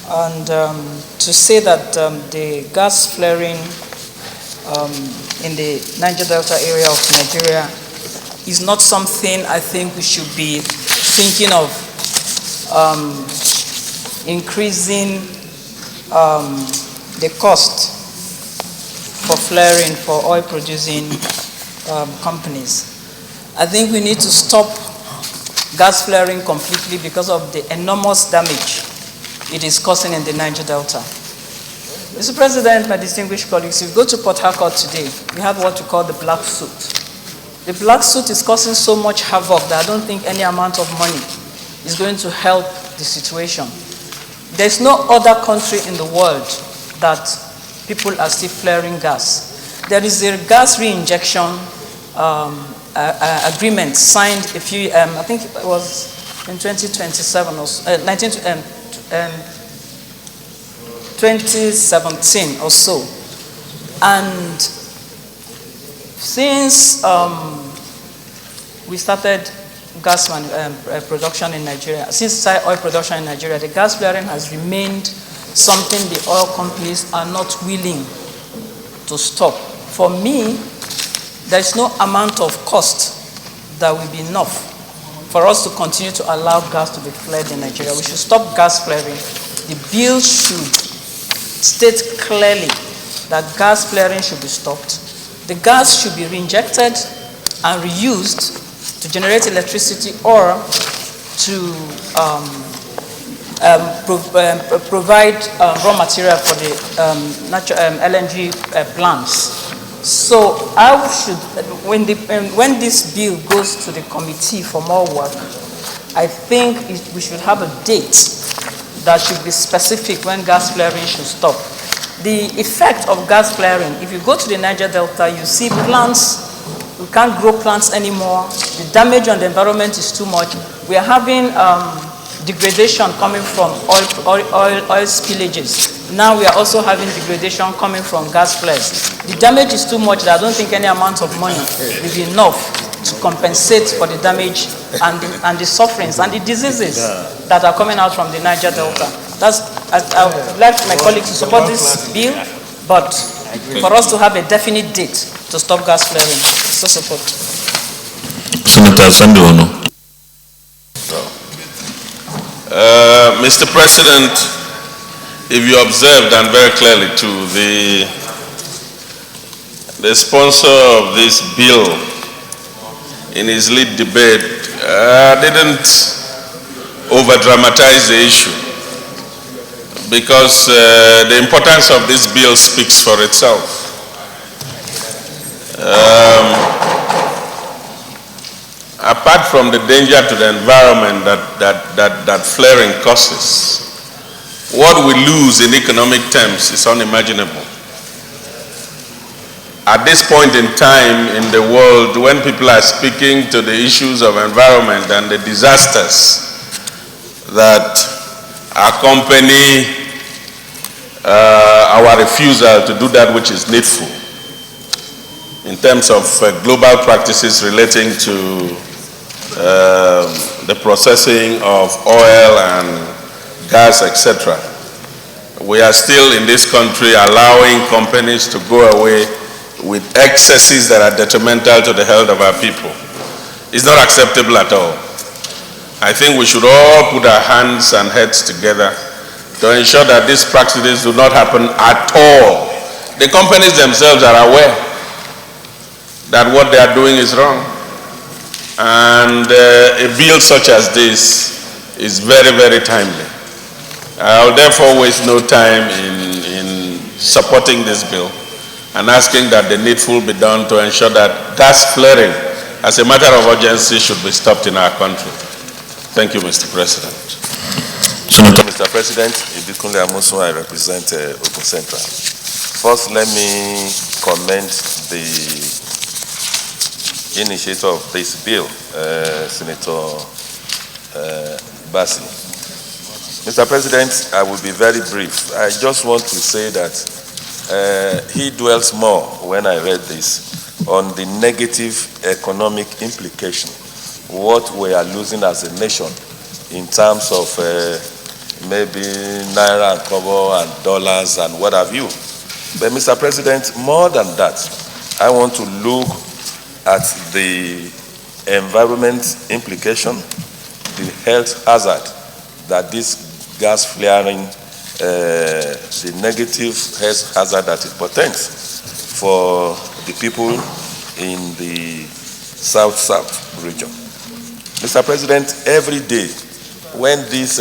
and to say that the gas flaring in the Niger Delta area of Nigeria is not something I think we should be thinking of increasing the cost for flaring for oil producing companies. I think we need to stop gas flaring completely because of the enormous damage it is causing in the Niger Delta. Mr. President, my distinguished colleagues, if you go to Port Harcourt today, we have what we call the black soot. The black soot is causing so much havoc that I don't think any amount of money is going to help the situation. There's no other country in the world that people are still flaring gas. There is a gas reinjection agreement signed a few, I think it was in 2027 or 2017 or so. And since we started gas production in Nigeria, since oil production in Nigeria, the gas flaring has remained something the oil companies are not willing to stop. For me, there is no amount of cost that will be enough for us to continue to allow gas to be flared in Nigeria. We should stop gas flaring. The bill should state clearly that gas flaring should be stopped. The gas should be reinjected and reused to generate electricity or to provide raw material for the LNG plants. So I should, when this bill goes to the committee for more work, I think we should have a date that should be specific when gas flaring should stop. The effect of gas flaring, if you go to the Niger Delta, you see plants, we can't grow plants anymore. The damage on the environment is too much. We are having degradation coming from oil spillages. Now we are also having degradation coming from gas flares. The damage is too much that I don't think any amount of money will be enough to compensate for the damage and the sufferings and the diseases that are coming out from the Niger Delta. I would like my colleagues to support this bill, but for us to have a definite date to stop gas flaring, so support. Senator Sandono. Mr. President, if you observed, and very clearly too, the sponsor of this bill in his lead debate didn't over-dramatize the issue, because the importance of this bill speaks for itself. Apart from the danger to the environment that flaring causes, what we lose in economic terms is unimaginable. At this point in time in the world, when people are speaking to the issues of environment and the disasters that accompany our refusal to do that which is needful in terms of global practices relating to the processing of oil and gas, etc. We are still in this country allowing companies to go away with excesses that are detrimental to the health of our people. It's not acceptable at all. I think we should all put our hands and heads together to ensure that these practices do not happen at all. The companies themselves are aware that what they are doing is wrong. And a bill such as this is very, very timely. I'll therefore waste no time in supporting this bill and asking that the needful be done to ensure that gas flaring, as a matter of urgency, should be stopped in our country. Thank you, Mr. President. Mr. President, Ibikunle Amusun, I represent Ogun Central. First, let me commend the initiator of this bill, Senator Bassi. Mr. President, I will be very brief. I just want to say that he dwells more, when I read this, on the negative economic implication, what we are losing as a nation in terms of maybe naira and kobo and dollars and what have you. But Mr. President, more than that, I want to look at the environment implication, the health hazard that this gas flaring, the negative health hazard that it portends for the people in the South region. Mr. President, every day when these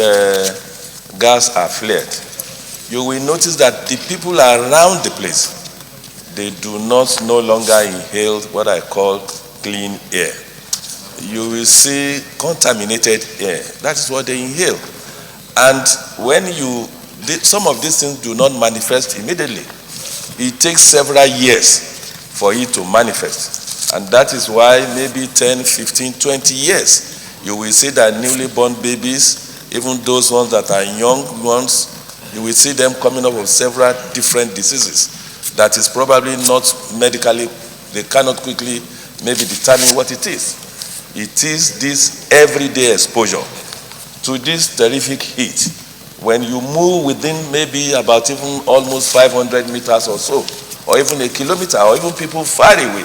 gas are flared, you will notice that the people around the place, they do not no longer inhale what I call clean air. You will see contaminated air. That is what they inhale. And when some of these things do not manifest immediately. It takes several years for it to manifest. And that is why maybe 10, 15, 20 years, you will see that newly born babies, even those ones that are young ones, you will see them coming up with several different diseases. That is probably not medically, they cannot quickly maybe determine what it is. It is this everyday exposure to this terrific heat. When you move within maybe about even almost 500 meters or so, or even a kilometer, or even people far away,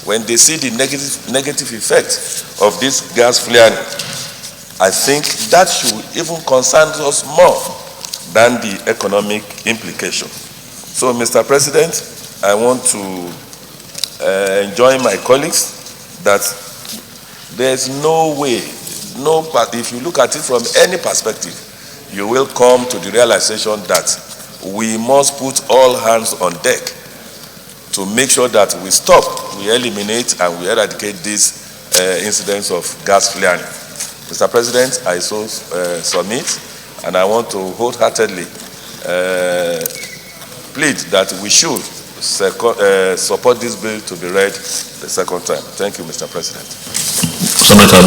when they see the negative effect of this gas flaring, I think that should even concern us more than the economic implication. So, Mr. President, I want to enjoin my colleagues that there's no way, if you look at it from any perspective, you will come to the realization that we must put all hands on deck to make sure that we stop, we eliminate, and we eradicate these incidents of gas flaring. Mr. President, I so submit, and I want to wholeheartedly plead that we should support this bill to be read the second time. Thank you, Mr. President. Senator